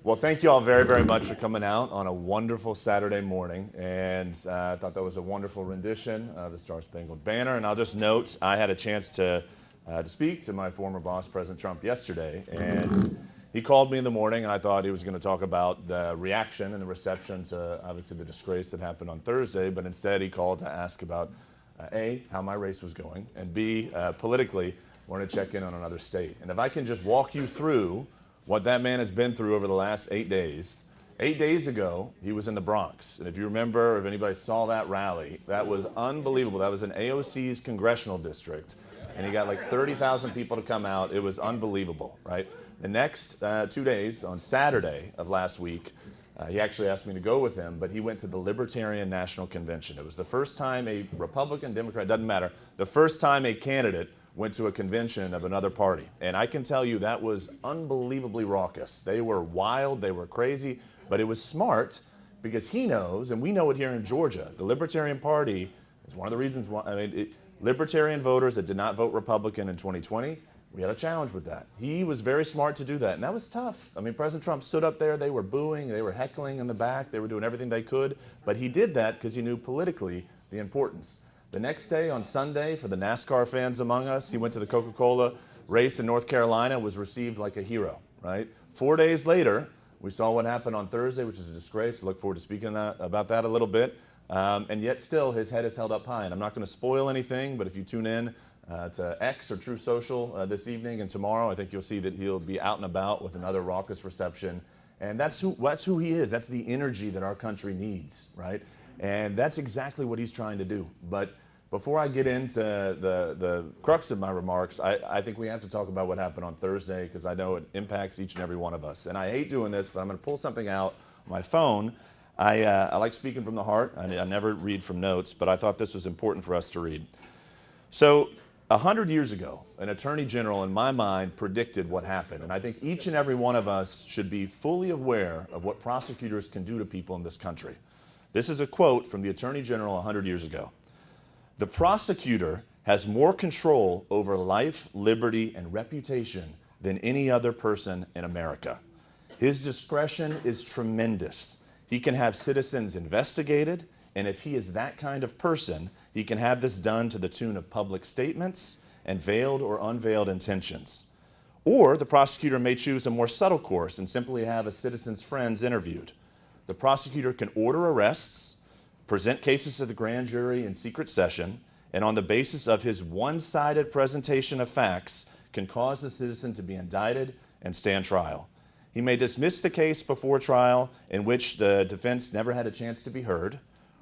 Well, thank you all very, very much for coming out on a wonderful Saturday morning. And I thought that was a wonderful rendition of the Star Spangled Banner. And I'll just note, I had a chance to speak to my former boss, President Trump, yesterday. And he called me in the morning, and I thought he was going to talk about the reaction and the reception to, obviously, the disgrace that happened on Thursday. But instead, he called to ask about, A, how my race was going, and B, politically, wanted to check in on another state. And if I can just walk you through what that man has been through over the last 8 days. 8 days ago, he was in the Bronx. And if you remember, if anybody saw that rally, that was unbelievable. That was in AOC's congressional district. And he got like 30,000 people to come out. It was unbelievable, right? The next 2 days, on Saturday of last week, he actually asked me to go with him, but he went to the Libertarian National Convention. It was the first time a Republican, Democrat, doesn't matter, the first time a candidate went to a convention of another party. And I can tell you that was unbelievably raucous. They were wild, they were crazy, but it was smart because he knows, and we know it here in Georgia, the Libertarian Party is one of the reasons why, Libertarian voters that did not vote Republican in 2020, we had a challenge with that. He was very smart to do that, and that was tough. I mean, President Trump stood up there, they were booing, they were heckling in the back, they were doing everything they could, but he did that because he knew politically the importance. The next day, on Sunday, for the NASCAR fans among us, he went to the Coca-Cola race in North Carolina, was received like a hero, right? 4 days later, we saw what happened on Thursday, which is a disgrace. I look forward to speaking about that a little bit. And yet still, his head is held up high. And I'm not going to spoil anything, but if you tune in to X or True Social this evening and tomorrow, I think you'll see that he'll be out and about with another raucous reception. And that's who he is. That's the energy that our country needs, right? And that's exactly what he's trying to do. But before I get into the crux of my remarks, I think we have to talk about what happened on Thursday because I know it impacts each and every one of us. And I hate doing this, but I'm going to pull something out on my phone. I like speaking from the heart. I never read from notes, but I thought this was important for us to read. So 100 years ago, an attorney general, in my mind, predicted what happened. And I think each and every one of us should be fully aware of what prosecutors can do to people in this country. This is a quote from the Attorney General 100 years ago. The prosecutor has more control over life, liberty, and reputation than any other person in America. His discretion is tremendous. He can have citizens investigated, and if he is that kind of person, he can have this done to the tune of public statements and veiled or unveiled intentions. Or the prosecutor may choose a more subtle course and simply have a citizen's friends interviewed. The prosecutor can order arrests, present cases to the grand jury in secret session, and on the basis of his one-sided presentation of facts, can cause the citizen to be indicted and stand trial. He may dismiss the case before trial in which the defense never had a chance to be heard,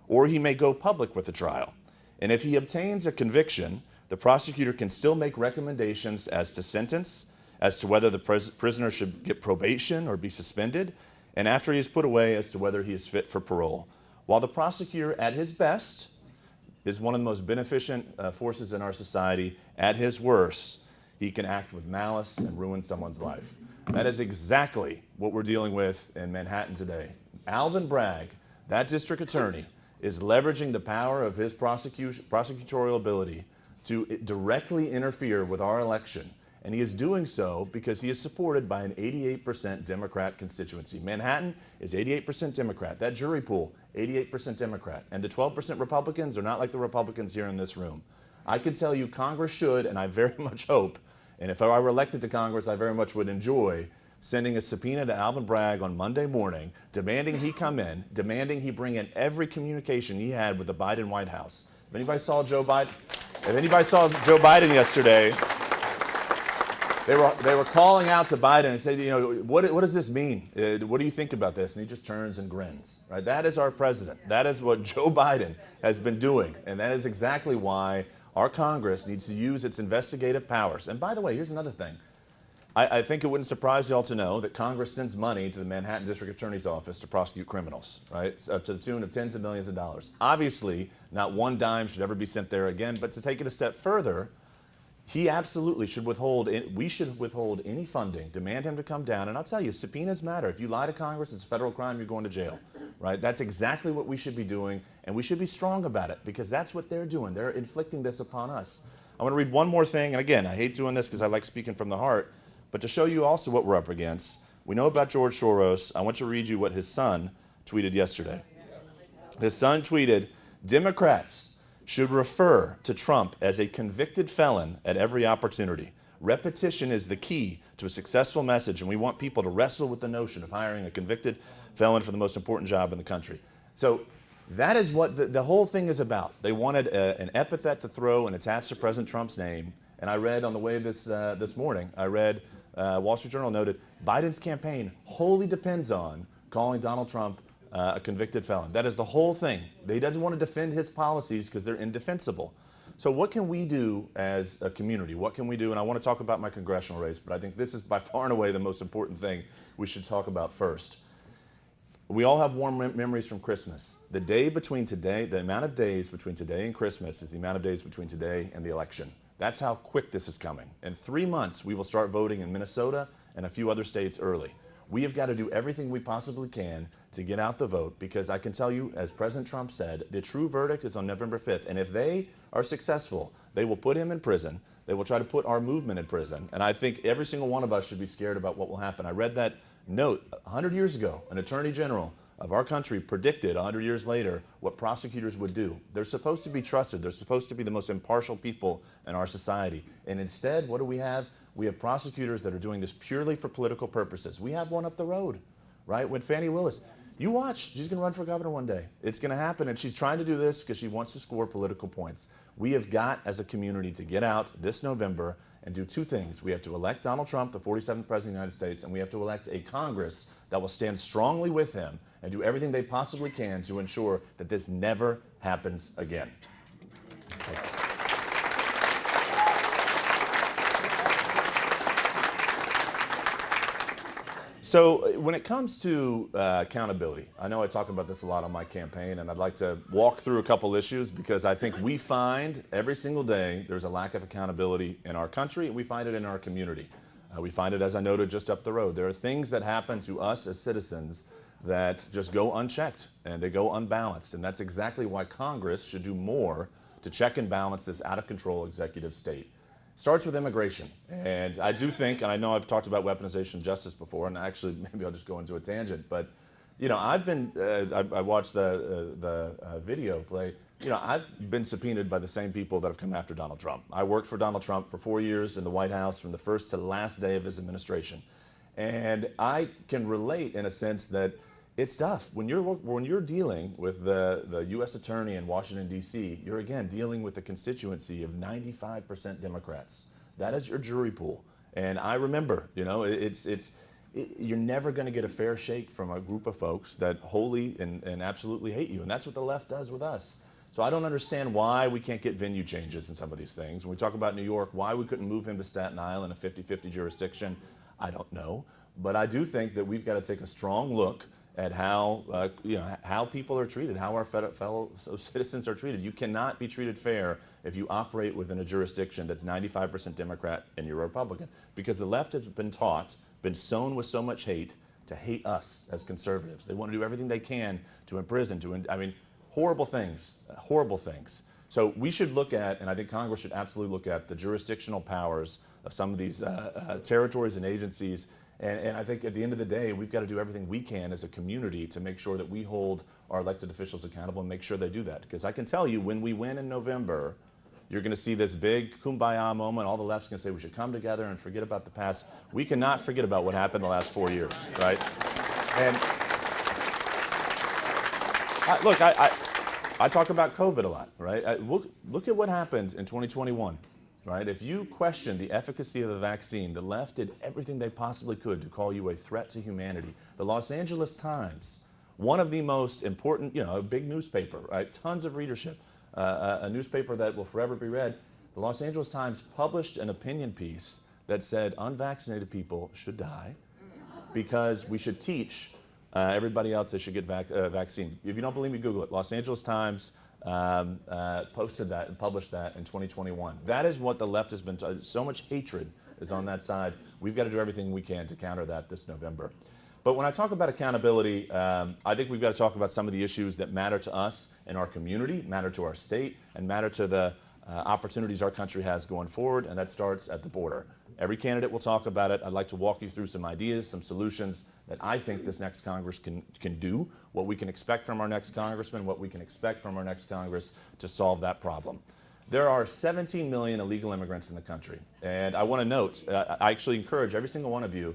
or he may go public with the trial. And if he obtains a conviction, the prosecutor can still make recommendations as to sentence, as to whether the prisoner should get probation or be suspended, and after he is put away as to whether he is fit for parole. While the prosecutor, at his best, is one of the most beneficent forces in our society, at his worst, he can act with malice and ruin someone's life. That is exactly what we're dealing with in Manhattan today. Alvin Bragg, that district attorney, is leveraging the power of his prosecutorial ability to directly interfere with our election. And he is doing so because he is supported by an 88% Democrat constituency. Manhattan is 88% Democrat. That jury pool, 88% Democrat. And the 12% Republicans are not like the Republicans here in this room. I can tell you Congress should, and I very much hope, and if I were elected to Congress, I very much would enjoy sending a subpoena to Alvin Bragg on Monday morning, demanding he come in, demanding he bring in every communication he had with the Biden White House. If anybody saw Joe Biden yesterday, They were calling out to Biden and saying, you know, what does this mean? What do you think about this? And he just turns and grins, right? That is our president. That is what Joe Biden has been doing. And that is exactly why our Congress needs to use its investigative powers. And by the way, here's another thing. I think it wouldn't surprise you all to know that Congress sends money to the Manhattan District Attorney's Office to prosecute criminals, right? To the tune of tens of millions of dollars. Obviously, not one dime should ever be sent there again, but to take it a step further, he absolutely should withhold, we should withhold any funding, demand him to come down. And I'll tell you, subpoenas matter. If you lie to Congress, it's a federal crime, you're going to jail, right? That's exactly what we should be doing, and we should be strong about it because that's what they're doing. They're inflicting this upon us. I want to read one more thing, and again, I hate doing this because I like speaking from the heart, But to show you also what we're up against, we know about George Soros. I want to read you what his son tweeted yesterday. His son tweeted, Democrats should refer to Trump as a convicted felon at every opportunity. Repetition is the key to a successful message, and we want people to wrestle with the notion of hiring a convicted felon for the most important job in the country. So that is what the whole thing is about. They wanted an epithet to throw and attach to President Trump's name. And I read on the way this morning, Wall Street Journal noted, Biden's campaign wholly depends on calling Donald Trump a convicted felon. That is the whole thing. He doesn't want to defend his policies because they're indefensible. So what can we do as a community? What can we do? And I want to talk about my congressional race, but I think this is by far and away the most important thing we should talk about first. We all have warm memories from Christmas. The day between today, the amount of days between today and Christmas is the amount of days between today and the election. That's how quick this is coming. In 3 months, we will start voting in Minnesota and a few other states early. We have got to do everything we possibly can to get out the vote, because I can tell you, as President Trump said, the true verdict is on November 5th. And if they are successful, they will put him in prison. They will try to put our movement in prison. And I think every single one of us should be scared about what will happen. I read that note 100 years ago. An attorney general of our country predicted 100 years later what prosecutors would do. They're supposed to be trusted. They're supposed to be the most impartial people in our society. And instead, what do we have? We have prosecutors that are doing this purely for political purposes. We have one up the road, right? When Fani Willis, you watch, she's going to run for governor one day. It's going to happen, and she's trying to do this because she wants to score political points. We have got, as a community, to get out this November and do two things. We have to elect Donald Trump, the 47th President of the United States, and we have to elect a Congress that will stand strongly with him and do everything they possibly can to ensure that this never happens again. So when it comes to accountability, I know I talk about this a lot on my campaign, and I'd like to walk through a couple issues because I think we find every single day there's a lack of accountability in our country, and we find it in our community. We find it, as I noted, just up the road. There are things that happen to us as citizens that just go unchecked and they go unbalanced, and that's exactly why Congress should do more to check and balance this out-of-control executive state. Starts with immigration, and I do think, and I know I've talked about weaponization of justice before, and actually maybe I'll just go into a tangent, but you know, I've been, I watched the video play, you know, I've been subpoenaed by the same people that have come after Donald Trump. I worked for Donald Trump for 4 years in the White House from the first to the last day of his administration, and I can relate in a sense that it's tough. When you're dealing with the U.S. Attorney in Washington, D.C., you're again dealing with a constituency of 95% Democrats. That is your jury pool. And I remember, you know, you're never going to get a fair shake from a group of folks that wholly and absolutely hate you. And that's what the left does with us. So I don't understand why we can't get venue changes in some of these things. When we talk about New York, why we couldn't move him to Staten Island, a 50-50 jurisdiction, I don't know. But I do think that we've got to take a strong look at how how people are treated, how our fellow citizens are treated. You cannot be treated fair if you operate within a jurisdiction that's 95% Democrat and you're a Republican, because the left has been taught, been sown with so much hate, to hate us as conservatives. They want to do everything they can to imprison, horrible things, horrible things. So we should look at, and I think Congress should absolutely look at, the jurisdictional powers of some of these territories and agencies. And I think at the end of the day, we've got to do everything we can as a community to make sure that we hold our elected officials accountable and make sure they do that. Because I can tell you, when we win in November, you're going to see this big kumbaya moment. All the left's going to say we should come together and forget about the past. We cannot forget about what happened the last 4 years, right? And I talk about COVID a lot, right? Look at what happened in 2021. Right? If you question the efficacy of the vaccine, the left did everything they possibly could to call you a threat to humanity. The Los Angeles Times, one of the most important, a big newspaper, right? Tons of readership, a newspaper that will forever be read. The Los Angeles Times published an opinion piece that said unvaccinated people should die because we should teach everybody else they should get vaccine. If you don't believe me, Google it. Los Angeles Times posted that and published that in 2021. That is what the left has been, so much hatred is on that side. We've got to do everything we can to counter that this November. But when I talk about accountability, I think we've got to talk about some of the issues that matter to us in our community, matter to our state, and matter to the opportunities our country has going forward, and that starts at the border. Every candidate will talk about it. I'd like to walk you through some ideas, some solutions that I think this next Congress can do, what we can expect from our next congressman, what we can expect from our next Congress to solve that problem. There are 17 million illegal immigrants in the country. And I want to note, I actually encourage every single one of you,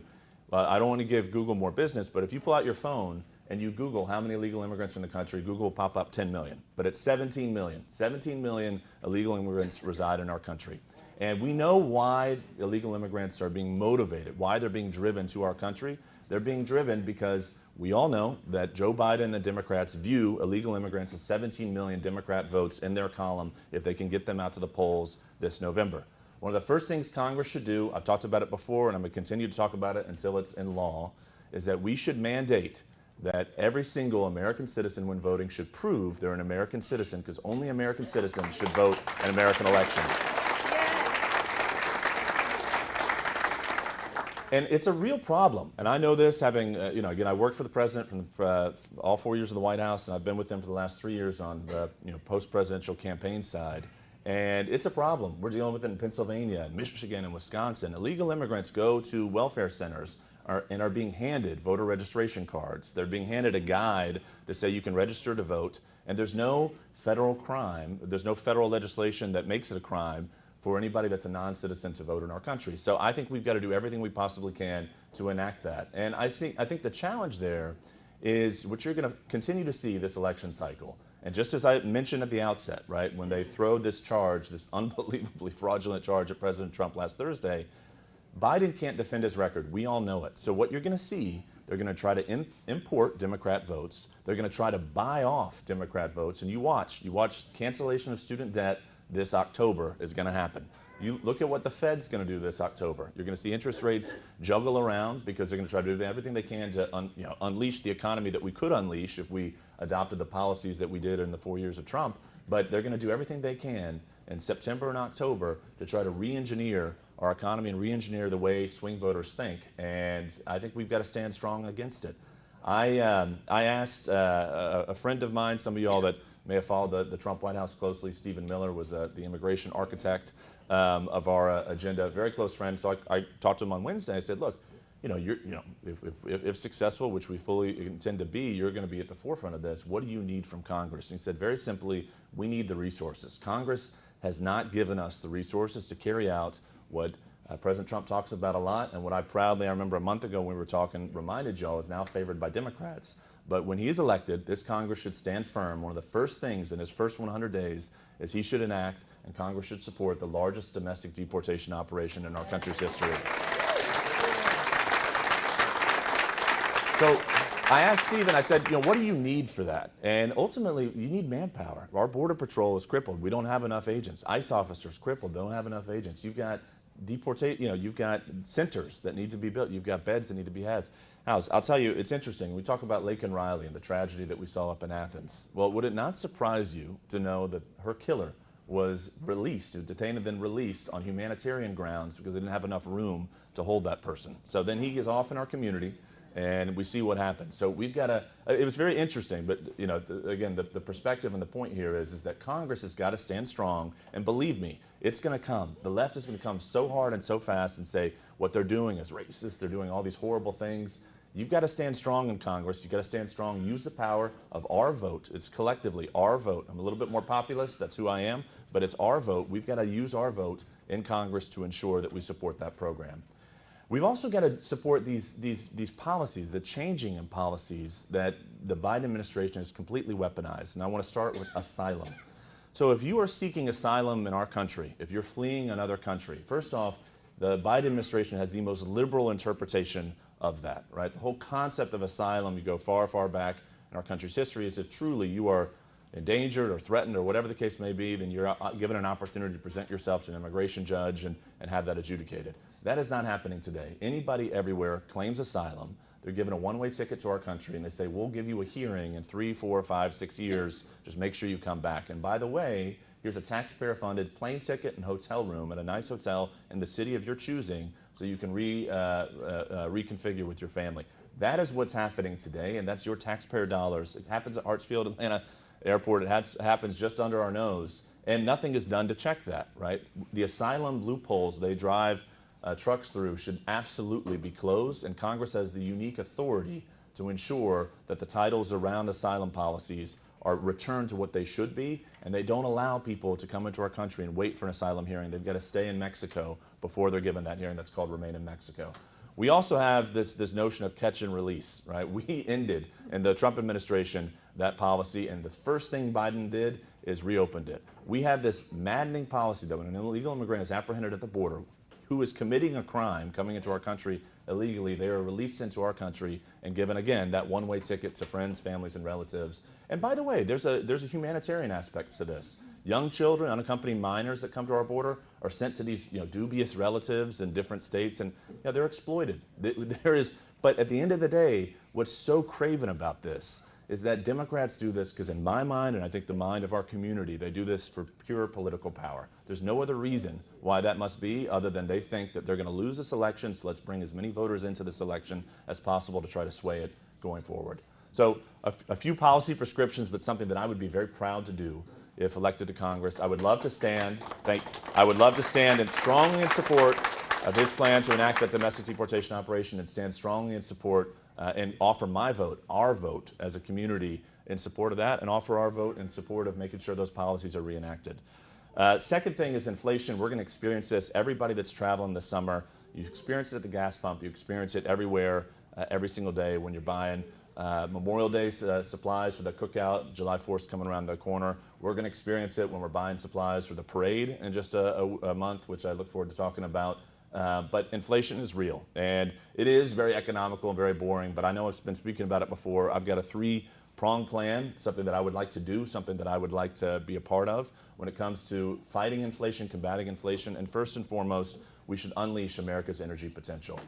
I don't want to give Google more business, but if you pull out your phone and you Google how many illegal immigrants in the country, Google will pop up 10 million. But it's 17 million. 17 million illegal immigrants reside in our country. And we know why illegal immigrants are being motivated, why they're being driven to our country. They're being driven because we all know that Joe Biden and the Democrats view illegal immigrants as 17 million Democrat votes in their column if they can get them out to the polls this November. One of the first things Congress should do, I've talked about it before and I'm going to continue to talk about it until it's in law, is that we should mandate that every single American citizen when voting should prove they're an American citizen, because only American citizens should vote in American elections. And it's a real problem. And I know this having, again, I worked for the president from all 4 years of the White House, and I've been with him for the last 3 years on the post-presidential campaign side. And it's a problem. We're dealing with it in Pennsylvania, and Michigan, and Wisconsin. Illegal immigrants go to welfare centers and are being handed voter registration cards. They're being handed a guide to say you can register to vote, and there's no federal crime, there's no federal legislation that makes it a crime for anybody that's a non-citizen to vote in our country. So I think we've got to do everything we possibly can to enact that. And I think the challenge there is what you're going to continue to see this election cycle. And just as I mentioned at the outset, right, when they throw this charge, this unbelievably fraudulent charge at President Trump last Thursday, Biden can't defend his record. We all know it. So what you're going to see, they're going to try to import Democrat votes. They're going to try to buy off Democrat votes. And you watch cancellation of student debt this October is going to happen. You look at what the Fed's going to do this October. You're going to see interest rates juggle around because they're going to try to do everything they can to unleash the economy that we could unleash if we adopted the policies that we did in the 4 years of Trump. But they're going to do everything they can in September and October to try to re-engineer our economy and re-engineer the way swing voters think. And I think we've got to stand strong against it. I asked a friend of mine, some of y'all that may have followed the Trump White House closely. Stephen Miller was the immigration architect of our agenda, very close friend. So I talked to him on Wednesday. I said, look, if successful, which we fully intend to be, you're going to be at the forefront of this. What do you need from Congress? And he said, very simply, we need the resources. Congress has not given us the resources to carry out what President Trump talks about a lot, and what I remember a month ago when we were talking, reminded y'all is now favored by Democrats. But when he is elected, this Congress should stand firm. One of the first things in his first 100 days is he should enact, and Congress should support, the largest domestic deportation operation in our country's history. So I asked Stephen, I said, what do you need for that? And ultimately, you need manpower. Our Border Patrol is crippled. We don't have enough agents. ICE officers crippled. They don't have enough agents. You've got you've got centers that need to be built. You've got beds that need to be housed. I'll tell you, it's interesting. We talk about Laken Riley and the tragedy that we saw up in Athens. Well, would it not surprise you to know that her killer was released, detained and then released on humanitarian grounds because they didn't have enough room to hold that person? So then he is off in our community, and we see what happens. So we've got to, it was very interesting, but again, the perspective and the point here is that Congress has got to stand strong, and believe me, it's going to come. The left is going to come so hard and so fast and say what they're doing is racist, they're doing all these horrible things. You've got to stand strong in Congress. You've got to stand strong, use the power of our vote. It's collectively our vote. I'm a little bit more populist, that's who I am, but it's our vote. We've got to use our vote in Congress to ensure that we support that program. We've also got to support these policies, the changing in policies that the Biden administration has completely weaponized. And I want to start with asylum. So if you are seeking asylum in our country, if you're fleeing another country, first off, the Biden administration has the most liberal interpretation of that, right? The whole concept of asylum, you go far, far back in our country's history, is if truly you are endangered or threatened or whatever the case may be, then you're given an opportunity to present yourself to an immigration judge and have that adjudicated. That is not happening today. Anybody everywhere claims asylum. They're given a one-way ticket to our country, and they say, we'll give you a hearing in 3, 4, 5, 6 years. Just make sure you come back. And by the way, here's a taxpayer-funded plane ticket and hotel room at a nice hotel in the city of your choosing so you can reconfigure with your family. That is what's happening today, and that's your taxpayer dollars. It happens at Hartsfield Atlanta Airport. It happens just under our nose, and nothing is done to check that, right? The asylum loopholes, they drive trucks through should absolutely be closed, and Congress has the unique authority to ensure that the titles around asylum policies are returned to what they should be, and they don't allow people to come into our country and wait for an asylum hearing. They've got to stay in Mexico before they're given that hearing. That's called Remain in Mexico. We also have this notion of catch and release, right? We ended, in the Trump administration, that policy, and the first thing Biden did is reopened it. We have this maddening policy that when an illegal immigrant is apprehended at the border, who is committing a crime coming into our country illegally, they are released into our country and given, again, that one-way ticket to friends, families, and relatives. And by the way, there's a humanitarian aspect to this. Young children, unaccompanied minors that come to our border are sent to these dubious relatives in different states, and they're exploited. But at the end of the day, what's so craven about this is that Democrats do this because in my mind, and I think the mind of our community, they do this for pure political power. There's no other reason why that must be other than they think that they're going to lose this election, so let's bring as many voters into this election as possible to try to sway it going forward. So a few policy prescriptions, but something that I would be very proud to do if elected to Congress. I would love to stand and strongly in support of his plan to enact that domestic deportation operation and stand strongly in support and offer my vote, our vote as a community in support of that, and offer our vote in support of making sure those policies are reenacted. Second thing is inflation. We're going to experience this. Everybody that's traveling this summer, you experience it at the gas pump, you experience it everywhere, every single day when you're buying Memorial Day supplies for the cookout. July 4th coming around the corner. We're going to experience it when we're buying supplies for the parade in just a month, which I look forward to talking about. But inflation is real, and it is very economical and very boring, but I know I've been speaking about it before. I've got a three-pronged plan, something that I would like to do, something that I would like to be a part of when it comes to fighting inflation, combating inflation, and first and foremost, we should unleash America's energy potential.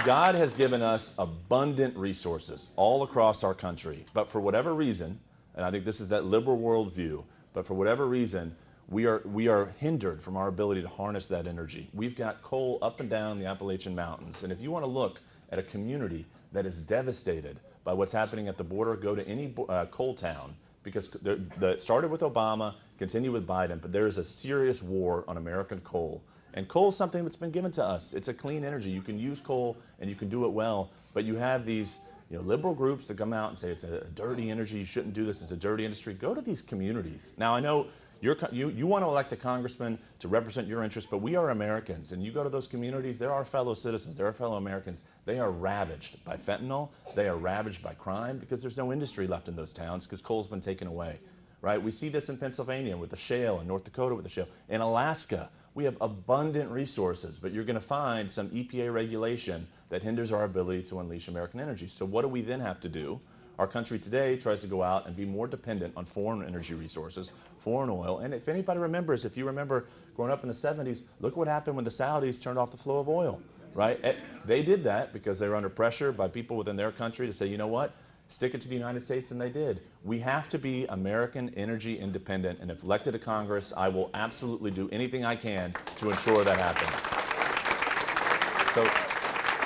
God has given us abundant resources all across our country, but for whatever reason, and I think this is that liberal worldview, but for whatever reason, we are hindered from our ability to harness that energy. We've got coal up and down the Appalachian Mountains, and if you want to look at a community that is devastated by what's happening at the border, go to any coal town, because it started with Obama, continued with Biden, but there is a serious war on American coal. And coal is something that's been given to us. It's a clean energy. You can use coal and you can do it well, but you have these liberal groups that come out and say it's a dirty energy, you shouldn't do this, it's a dirty industry. Go to these communities. Now I know you want to elect a congressman to represent your interests, but we are Americans, and you go to those communities, they're our fellow citizens, they're our fellow Americans. They are ravaged by fentanyl, they are ravaged by crime because there's no industry left in those towns because coal's been taken away, right? We see this in Pennsylvania with the shale, in North Dakota with the shale, in Alaska. We have abundant resources, but you're going to find some EPA regulation that hinders our ability to unleash American energy. So what do we then have to do? Our country today tries to go out and be more dependent on foreign energy resources, foreign oil. And if anybody remembers, if you remember growing up in the 70s, look what happened when the Saudis turned off the flow of oil, right? They did that because they were under pressure by people within their country to say, you know what? Stick it to the United States, and they did. We have to be American energy independent, and if elected to Congress, I will absolutely do anything I can to ensure that happens.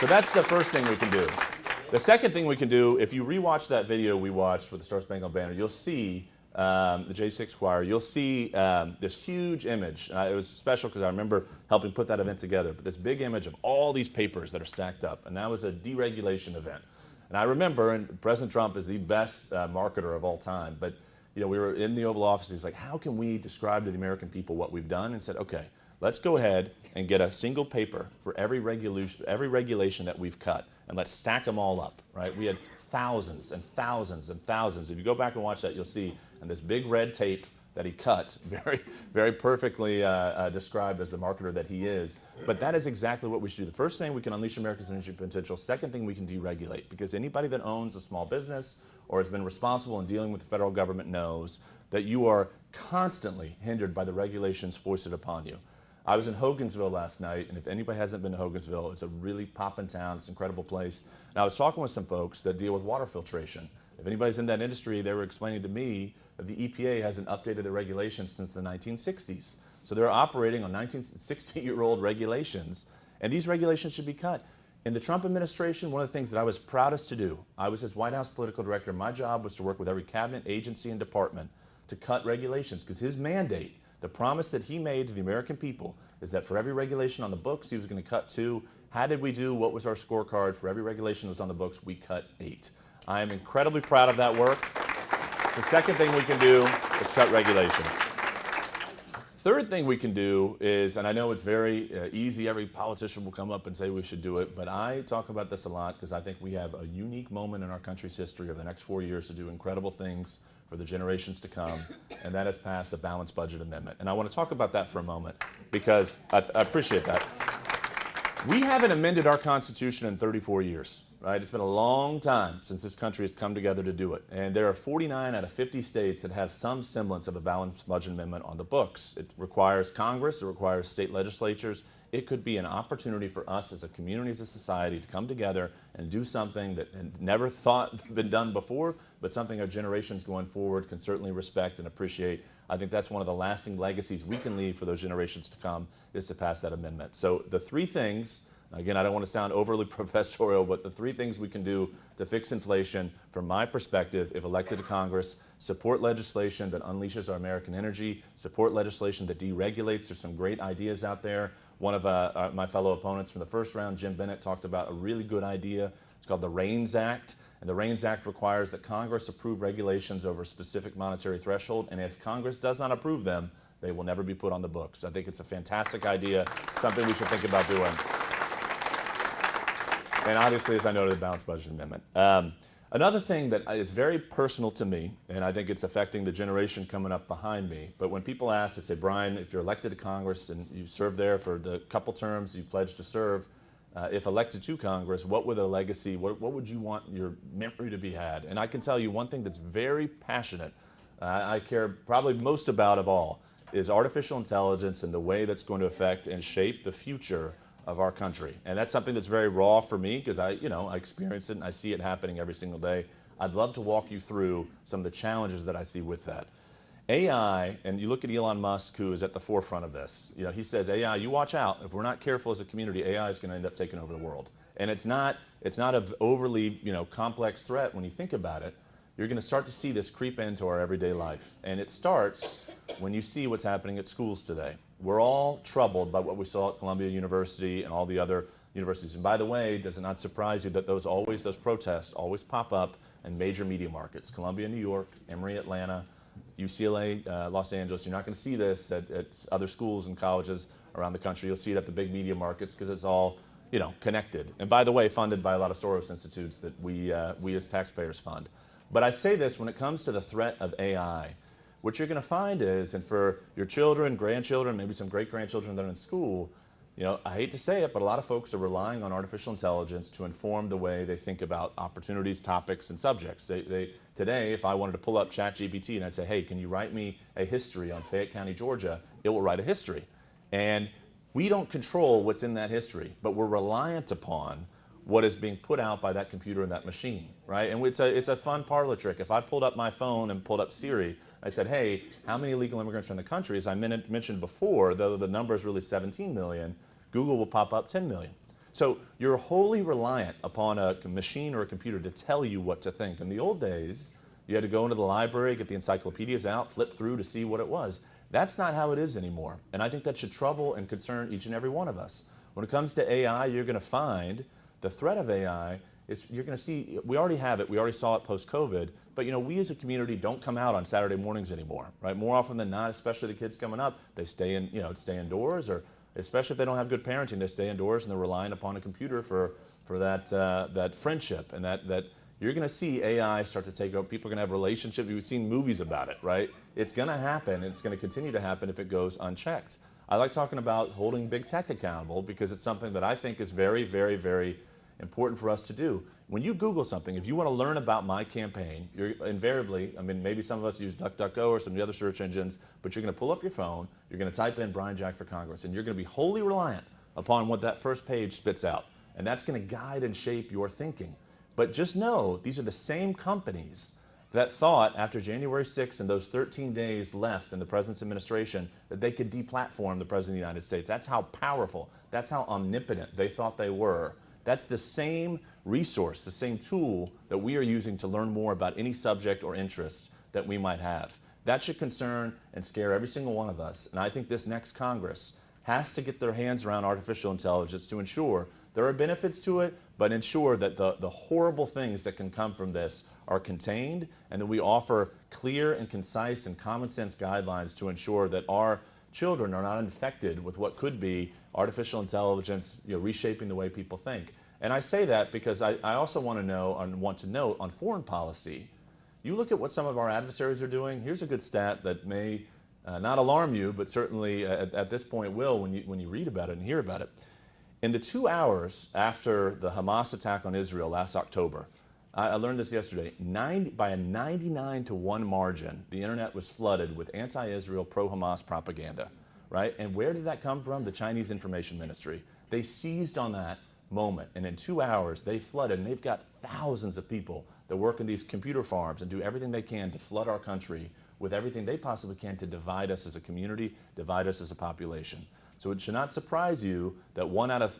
So that's the first thing we can do. The second thing we can do, if you rewatch that video we watched with the Star Spangled Banner, you'll see the J6 Choir, you'll see this huge image. It was special because I remember helping put that event together, but this big image of all these papers that are stacked up, and that was a deregulation event. And I remember, and President Trump is the best marketer of all time, but we were in the Oval Office, he's like, how can we describe to the American people what we've done? And said, okay, let's go ahead and get a single paper for every regulation that we've cut, and let's stack them all up, right? We had thousands and thousands and thousands. If you go back and watch that, you'll see, and this big red tape that he cut, very, very perfectly described as the marketer that he is. But that is exactly what we should do. The first thing, we can unleash America's energy potential. Second thing, we can deregulate, because anybody that owns a small business or has been responsible in dealing with the federal government knows that you are constantly hindered by the regulations foisted upon you. I was in Hogansville last night, and if anybody hasn't been to Hogansville, it's a really poppin' town, it's an incredible place. And I was talking with some folks that deal with water filtration. If anybody's in that industry, they were explaining to me that the EPA hasn't updated their regulations since the 1960s. So they're operating on 1960-year-old regulations, and these regulations should be cut. In the Trump administration, one of the things that I was proudest to do, I was his White House political director. My job was to work with every cabinet, agency, and department to cut regulations, because his mandate, the promise that he made to the American people, is that for every regulation on the books, he was going to cut 2. How did we do? What was our scorecard? For every regulation that was on the books, we cut 8. I am incredibly proud of that work. The second thing we can do is cut regulations. Third thing we can do is, and I know it's very easy, every politician will come up and say we should do it, but I talk about this a lot because I think we have a unique moment in our country's history over the next 4 years to do incredible things for the generations to come, and that is pass a balanced budget amendment. And I want to talk about that for a moment because I appreciate that. We haven't amended our Constitution in 34 years, right? It's been a long time since this country has come together to do it. And there are 49 out of 50 states that have some semblance of a balanced budget amendment on the books. It requires Congress, it requires state legislatures. It could be an opportunity for us as a community, as a society, to come together and do something that had never thought been done before, but something our generations going forward can certainly respect and appreciate. I think that's one of the lasting legacies we can leave for those generations to come, is to pass that amendment. So the 3 things, again, I don't want to sound overly professorial, but the 3 things we can do to fix inflation, from my perspective, if elected to Congress: support legislation that unleashes our American energy, support legislation that deregulates. There's some great ideas out there. One of my fellow opponents from the first round, Jim Bennett, talked about a really good idea. It's called the REINS Act. And the REINS Act requires that Congress approve regulations over a specific monetary threshold, and if Congress does not approve them, they will never be put on the books. I think it's a fantastic idea, something we should think about doing. And obviously, as I noted, the balanced budget amendment. Another thing that is very personal to me, and I think it's affecting the generation coming up behind me, but when people ask, they say, Brian, if you're elected to Congress and you served there for the couple terms you pledged to serve, if elected to Congress, what would the legacy, what would you want your memory to be had? And I can tell you one thing that's very passionate, I care probably most about of all, is artificial intelligence and the way that's going to affect and shape the future of our country. And that's something that's very raw for me because I experience it and I see it happening every single day. I'd love to walk you through some of the challenges that I see with that. AI, and you look at Elon Musk, who is at the forefront of this. He says, AI, you watch out. If we're not careful as a community, AI is going to end up taking over the world. And it's not an overly complex threat when you think about it. You're going to start to see this creep into our everyday life. And it starts when you see what's happening at schools today. We're all troubled by what we saw at Columbia University and all the other universities. And by the way, does it not surprise you that those protests always pop up in major media markets? Columbia, New York, Emory, Atlanta, UCLA, Los Angeles. You're not going to see this at other schools and colleges around the country. You'll see it at the big media markets because it's all connected. And by the way, funded by a lot of Soros institutes that we as taxpayers fund. But I say this when it comes to the threat of AI. What you're going to find is, and for your children, grandchildren, maybe some great-grandchildren that are in school, I hate to say it, but a lot of folks are relying on artificial intelligence to inform the way they think about opportunities, topics, and subjects. Today, if I wanted to pull up ChatGPT and I'd say, hey, can you write me a history on Fayette County, Georgia, it will write a history. And we don't control what's in that history, but we're reliant upon what is being put out by that computer and that machine, right? And it's a fun parlor trick. If I pulled up my phone and pulled up Siri, I said, hey, how many illegal immigrants are in the country? As I mentioned before, though the number is really 17 million, Google will pop up 10 million. So you're wholly reliant upon a machine or a computer to tell you what to think. In the old days, you had to go into the library, get the encyclopedias out, flip through to see what it was. That's not how it is anymore. And I think that should trouble and concern each and every one of us. When it comes to AI, you're going to find the threat of AI is you're going to see, we already have it, we already saw it post-COVID, but we as a community don't come out on Saturday mornings anymore, right? More often than not, especially the kids coming up, they stay indoors, or especially if they don't have good parenting, they stay indoors and they're relying upon a computer for that friendship, and that you're going to see AI start to take over. People are going to have relationships. We've seen movies about it, right? It's going to happen, and it's going to continue to happen if it goes unchecked. I like talking about holding big tech accountable because it's something that I think is very, very, very important for us to do. When you Google something, if you want to learn about my campaign, you're invariably, maybe some of us use DuckDuckGo or some of the other search engines, but you're going to pull up your phone, you're going to type in Brian Jack for Congress, and you're going to be wholly reliant upon what that first page spits out. And that's going to guide and shape your thinking. But just know, these are the same companies that thought after January 6th and those 13 days left in the president's administration that they could deplatform the president of the United States. That's how powerful, that's how omnipotent they thought they were. That's the same resource, the same tool that we are using to learn more about any subject or interest that we might have. That should concern and scare every single one of us. And I think this next Congress has to get their hands around artificial intelligence to ensure there are benefits to it, but ensure that the horrible things that can come from this are contained, and that we offer clear and concise and common sense guidelines to ensure that our children are not infected with what could be artificial intelligence, reshaping the way people think. And I say that because I also want to note on foreign policy. You look at what some of our adversaries are doing. Here's a good stat that may not alarm you, but certainly at this point will when you read about it and hear about it. In the 2 hours after the Hamas attack on Israel last October, I learned this yesterday, by a 99-1 margin, the internet was flooded with anti-Israel, pro-Hamas propaganda, right? And where did that come from? The Chinese Information Ministry. They seized on that moment, and in 2 hours, they flooded, and they've got thousands of people that work in these computer farms and do everything they can to flood our country with everything they possibly can to divide us as a community, divide us as a population. So it should not surprise you that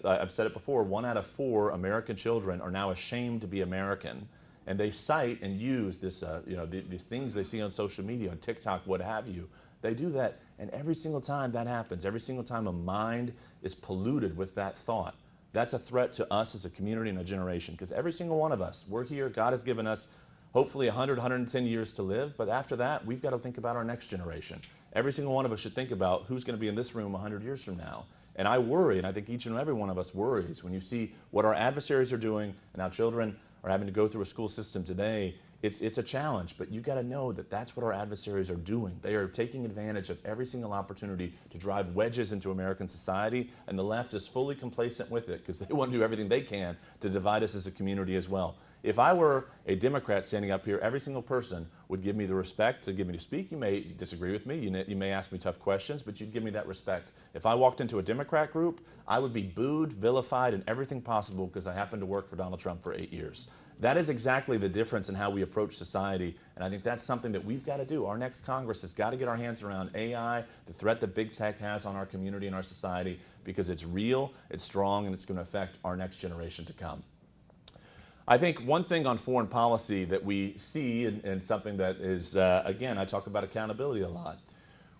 I've said it before, 1 out of 4 American children are now ashamed to be American. And they cite and use this, the things they see on social media, on TikTok, what have you. They do that, and every single time that happens, every single time a mind is polluted with that thought, that's a threat to us as a community and a generation. Because every single one of us, we're here, God has given us hopefully 100, 110 years to live, but after that, we've got to think about our next generation. Every single one of us should think about who's going to be in this room 100 years from now. And I worry, and I think each and every one of us worries, when you see what our adversaries are doing and how children are having to go through a school system today. It's a challenge, but you got to know that that's what our adversaries are doing. They are taking advantage of every single opportunity to drive wedges into American society, and the left is fully complacent with it because they want to do everything they can to divide us as a community as well. If I were a Democrat standing up here, every single person would give me the respect to give me to speak. You may disagree with me, you may ask me tough questions, but you'd give me that respect. If I walked into a Democrat group, I would be booed, vilified, and everything possible because I happened to work for Donald Trump for 8 years. That is exactly the difference in how we approach society, and I think that's something that we've got to do. Our next Congress has got to get our hands around AI, the threat that big tech has on our community and our society, because it's real, it's strong, and it's going to affect our next generation to come. I think one thing on foreign policy that we see, and something that is, again, I talk about accountability a lot.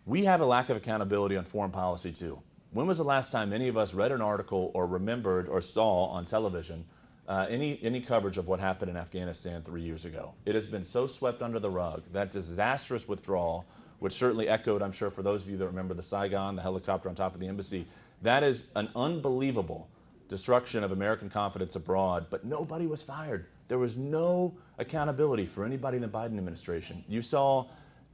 We have a lack of accountability on foreign policy too. When was the last time any of us read an article or remembered or saw on television any coverage of what happened in Afghanistan 3 years ago? It has been so swept under the rug. That disastrous withdrawal, which certainly echoed, I'm sure, for those of you that remember the Saigon, the helicopter on top of the embassy, that is an unbelievable destruction of American confidence abroad, but nobody was fired. There was no accountability for anybody in the Biden administration. You saw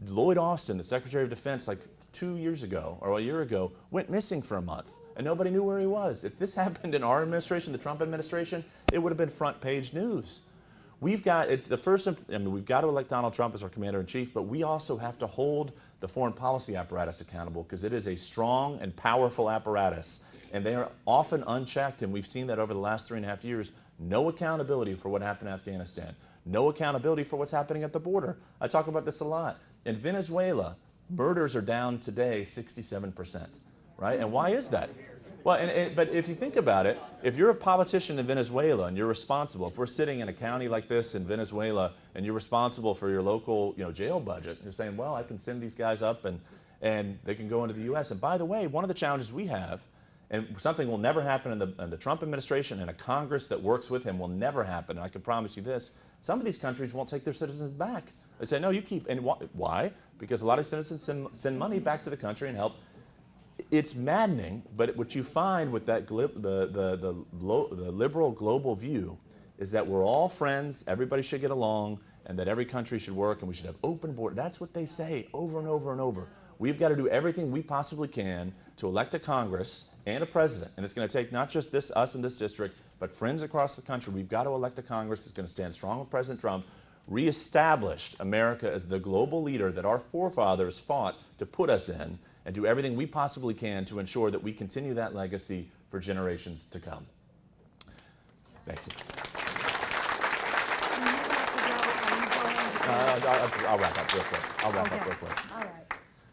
Lloyd Austin, the Secretary of Defense, like 2 years ago or a year ago, went missing for a month, and nobody knew where he was. If this happened in our administration, the Trump administration, it would have been front page news. We've got to elect Donald Trump as our commander-in-chief, but we also have to hold the foreign policy apparatus accountable because it is a strong and powerful apparatus. And they are often unchecked, and we've seen that over the last 3.5 years. No accountability for what happened in Afghanistan. No accountability for what's happening at the border. I talk about this a lot. In Venezuela, murders are down today 67%, right? And why is that? Well, but if you think about it, if you're a politician in Venezuela and you're responsible, if we're sitting in a county like this in Venezuela and you're responsible for your local jail budget, you're saying, well, I can send these guys up and they can go into the U.S. And by the way, one of the challenges we have, and something will never happen in the Trump administration, and a Congress that works with him will never happen. And I can promise you this, some of these countries won't take their citizens back. They say, no, you keep, and why? Because a lot of citizens send money back to the country and help. It's maddening, but what you find with that the liberal global view is that we're all friends, everybody should get along, and that every country should work, and we should have open borders. That's what they say over and over and over. We've got to do everything we possibly can to elect a Congress and a president. And it's going to take not just us in this district, but friends across the country. We've got to elect a Congress that's going to stand strong with President Trump, reestablish America as the global leader that our forefathers fought to put us in, and do everything we possibly can to ensure that we continue that legacy for generations to come. Thank you. I'll wrap up real quick. All right.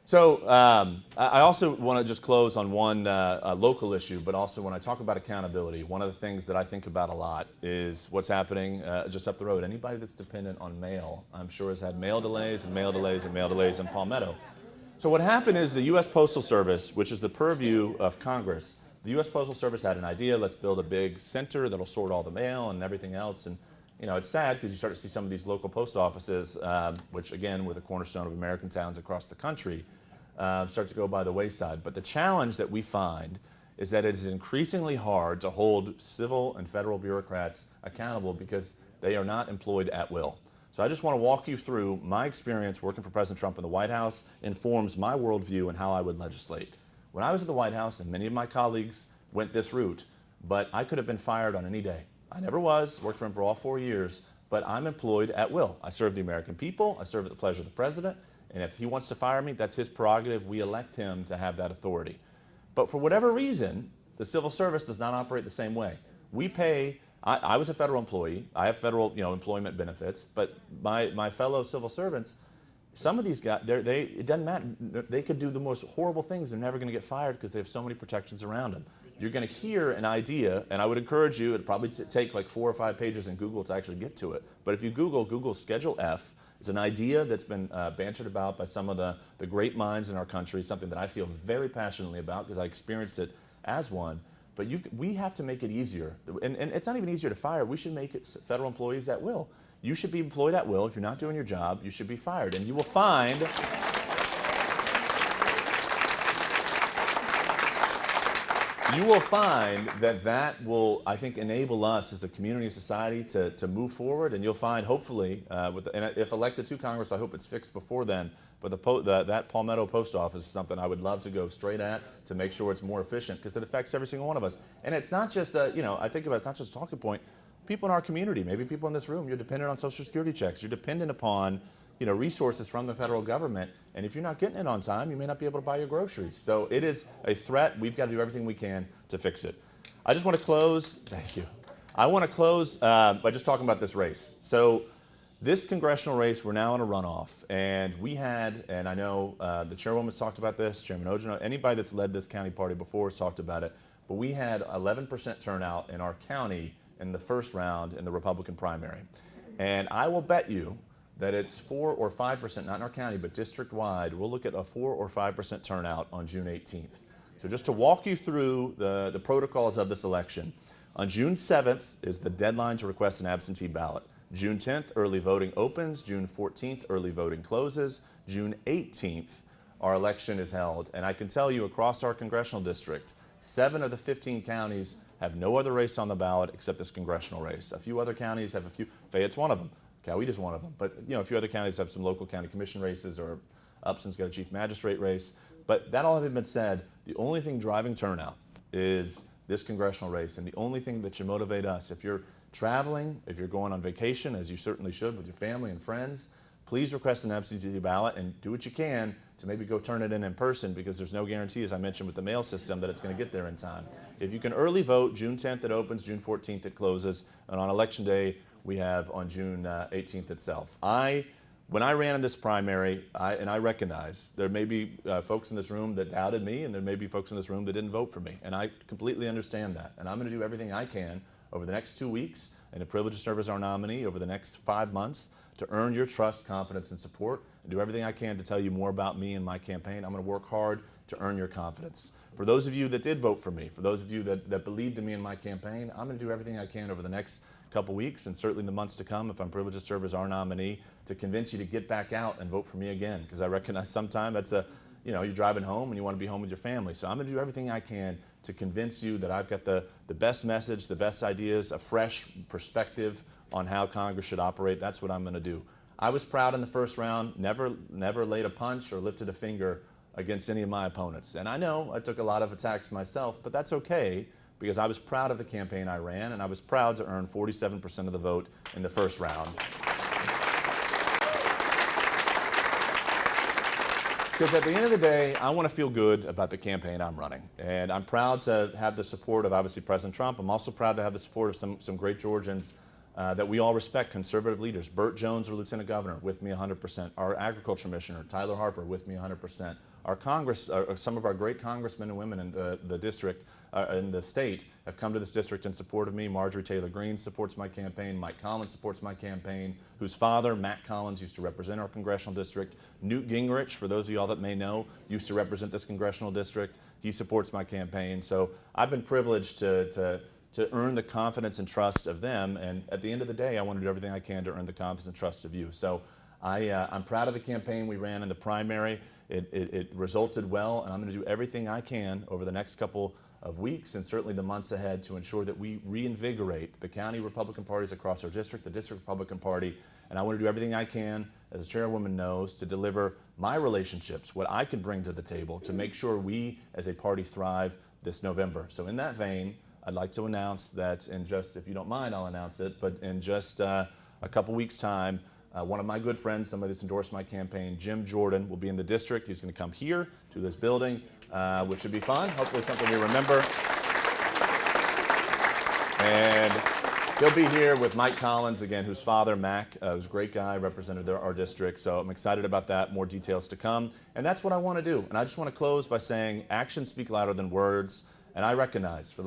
So I also want to just close on one local issue, but also when I talk about accountability, one of the things that I think about a lot is what's happening just up the road. Anybody that's dependent on mail, I'm sure has had mail delays and mail delays and mail delays in Palmetto. So what happened is the U.S. Postal Service, which is the purview of Congress, the U.S. Postal Service had an idea, let's build a big center that'll sort all the mail and everything else. And you know, it's sad because you start to see some of these local post offices, which again, were the cornerstone of American towns across the country, start to go by the wayside. But the challenge that we find is that it is increasingly hard to hold civil and federal bureaucrats accountable because they are not employed at will. So I just want to walk you through my experience working for President Trump in the White House informs my worldview and how I would legislate. When I was at the White House, and many of my colleagues went this route, but I could have been fired on any day. I never was, worked for him for all 4 years, but I'm employed at will. I serve the American people, I serve at the pleasure of the president, and if he wants to fire me, that's his prerogative. We elect him to have that authority. But for whatever reason, the civil service does not operate the same way. We pay, I was a federal employee, I have federal employment benefits, but my fellow civil servants, some of these guys, it doesn't matter, they could do the most horrible things, they're never going to get fired because they have so many protections around them. You're going to hear an idea, and I would encourage you, it'd probably take like 4 or 5 pages in Google to actually get to it. But if you Google Schedule F, it's an idea that's been bantered about by some of the great minds in our country, something that I feel very passionately about because I experienced it as one. But we have to make it easier. And it's not even easier to fire. We should make it federal employees at will. You should be employed at will. If you're not doing your job, you should be fired. And you will find that will, I think, enable us as a community and society to move forward. And you'll find, hopefully, and if elected to Congress, I hope it's fixed before then. But that Palmetto post office is something I would love to go straight at to make sure it's more efficient because it affects every single one of us. And it's not just, I think about it's not just a talking point. People in our community, maybe people in this room, you're dependent on Social Security checks. You're dependent upon resources from the federal government. And if you're not getting it on time, you may not be able to buy your groceries. So it is a threat. We've got to do everything we can to fix it. I just want to close, thank you. I want to close by just talking about this race. So this congressional race, we're now in a runoff. And we had, and I know the chairwoman's talked about this, Chairman Ojono, anybody that's led this county party before has talked about it. But we had 11% turnout in our county in the first round in the Republican primary. And I will bet you that it's 4 or 5%, not in our county, but district-wide, we'll look at a 4 or 5% turnout on June 18th. So just to walk you through the protocols of this election, on June 7th is the deadline to request an absentee ballot. June 10th, early voting opens. June 14th, early voting closes. June 18th, our election is held. And I can tell you across our congressional district, 7 of the 15 counties have no other race on the ballot except this congressional race. A few other counties have a few, Fayette's one of them. Coweta is one of them, but a few other counties have some local county commission races, or Upson's got a chief magistrate race. But that all having been said, the only thing driving turnout is this congressional race, and the only thing that should motivate us, if you're traveling, if you're going on vacation, as you certainly should with your family and friends, please request an absentee ballot and do what you can to maybe go turn it in person, because there's no guarantee, as I mentioned with the mail system, that it's going to get there in time. If you can early vote, June 10th it opens, June 14th it closes, and on Election Day we have on June 18th itself. When I ran in this primary, and I recognize there may be folks in this room that doubted me, and there may be folks in this room that didn't vote for me, and I completely understand that. And I'm going to do everything I can over the next 2 weeks, and a privilege to serve as our nominee over the next 5 months, to earn your trust, confidence, and support, and do everything I can to tell you more about me and my campaign. I'm going to work hard to earn your confidence. For those of you that did vote for me, for those of you that believed in me and my campaign, I'm going to do everything I can over the next couple weeks, and certainly in the months to come, if I'm privileged to serve as our nominee, to convince you to get back out and vote for me again, because I recognize sometimes that's you're driving home and you want to be home with your family. So I'm going to do everything I can to convince you that I've got the best message, the best ideas, a fresh perspective on how Congress should operate. That's what I'm going to do. I was proud in the first round, never laid a punch or lifted a finger against any of my opponents. And I know I took a lot of attacks myself, but that's okay, because I was proud of the campaign I ran, and I was proud to earn 47% of the vote in the first round. Because at the end of the day, I want to feel good about the campaign I'm running. And I'm proud to have the support of, obviously, President Trump. I'm also proud to have the support of some great Georgians that we all respect, conservative leaders. Burt Jones, our Lieutenant Governor, with me 100%. Our Agriculture Commissioner, Tyler Harper, with me 100%. our Congress, some of our great congressmen and women in the district, in the state, have come to this district in support of me. Marjorie Taylor Greene supports my campaign. Mike Collins supports my campaign, whose father, Matt Collins, used to represent our congressional district. Newt Gingrich, for those of y'all that may know, used to represent this congressional district. He supports my campaign. So I've been privileged to earn the confidence and trust of them. And at the end of the day, I want to do everything I can to earn the confidence and trust of you. So I'm proud of the campaign we ran in the primary. It resulted well, and I'm going to do everything I can over the next couple of weeks and certainly the months ahead to ensure that we reinvigorate the county Republican parties across our district, the district Republican Party, and I want to do everything I can, as the chairwoman knows, to deliver my relationships, what I can bring to the table to make sure we as a party thrive this November. So in that vein, I'd like to announce that in just, if you don't mind, I'll announce it, but in just a couple weeks' time, one of my good friends, somebody that's endorsed my campaign, Jim Jordan, will be in the district. He's going to come here to this building, which should be fun. Hopefully something you remember. And he'll be here with Mike Collins, again, whose father, Mac, was a great guy, represented our district. So I'm excited about that. More details to come. And that's what I want to do. And I just want to close by saying actions speak louder than words. And I recognize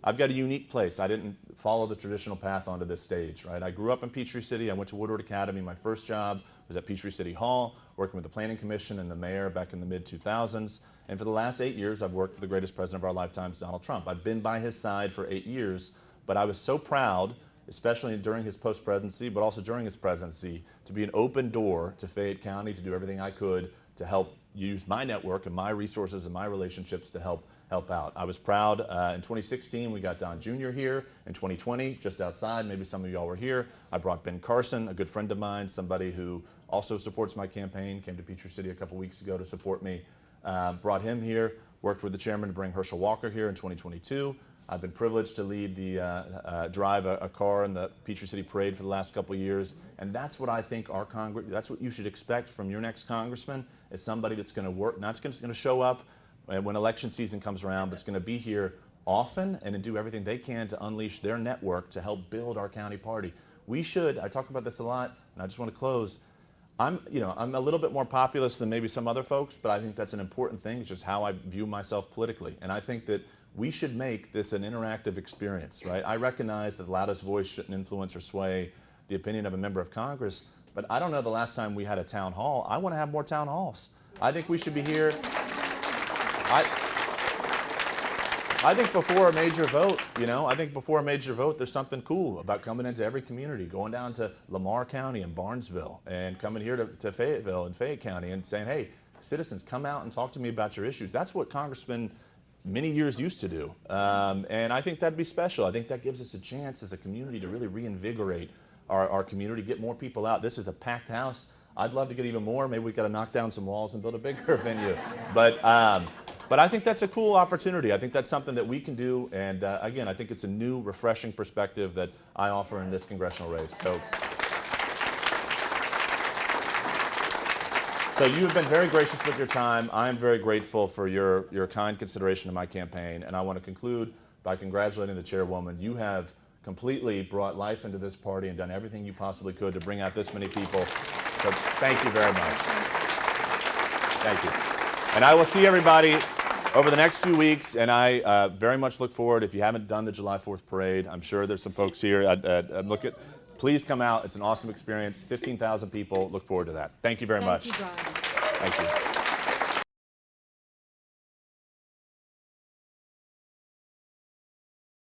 I've got a unique place. I didn't follow the traditional path onto this stage, right? I grew up in Peachtree City. I went to Woodward Academy. My first job was at Peachtree City Hall, working with the Planning Commission and the mayor back in the mid-2000s. And for the last 8 years, I've worked for the greatest president of our lifetimes, Donald Trump. I've been by his side for 8 years, but I was so proud, especially during his post-presidency, but also during his presidency, to be an open door to Fayette County, to do everything I could to help use my network and my resources and my relationships to help out. I was proud. In 2016, we got Don Jr. here. In 2020, just outside, maybe some of y'all were here, I brought Ben Carson, a good friend of mine, somebody who also supports my campaign, came to Peachtree City a couple weeks ago to support me. Brought him here, worked with the chairman to bring Herschel Walker here in 2022. I've been privileged to lead drive a car in the Peachtree City Parade for the last couple of years, and that's what I think that's what you should expect from your next congressman, is somebody that's going to work, not going to show up when election season comes around, but it's going to be here often and do everything they can to unleash their network to help build our county party. I talk about this a lot, and I just want to close. I'm a little bit more populist than maybe some other folks, but I think that's an important thing. It's just how I view myself politically. And I think that we should make this an interactive experience, right? I recognize that the loudest voice shouldn't influence or sway the opinion of a member of Congress, but I don't know the last time we had a town hall. I want to have more town halls. I think we should be here. I think before a major vote, there's something cool about coming into every community, going down to Lamar County and Barnesville, and coming here to Fayetteville and Fayette County and saying, hey, citizens, come out and talk to me about your issues. That's what congressmen many years used to do. And I think that'd be special. I think that gives us a chance as a community to really reinvigorate our community, get more people out. This is a packed house. I'd love to get even more. Maybe we got to knock down some walls and build a bigger venue. But I think that's a cool opportunity. I think that's something that we can do. And again, I think it's a new, refreshing perspective that I offer in this congressional race. So you have been very gracious with your time. I am very grateful for your kind consideration of my campaign. And I want to conclude by congratulating the chairwoman. You have completely brought life into this party and done everything you possibly could to bring out this many people. So thank you very much. Thank you. And I will see everybody over the next few weeks, and I very much look forward. If you haven't done the July 4th parade, I'm sure there's some folks here. Please come out. It's an awesome experience. 15,000 people. Look forward to that. Thank you very much. Thank you, Brian. Thank you.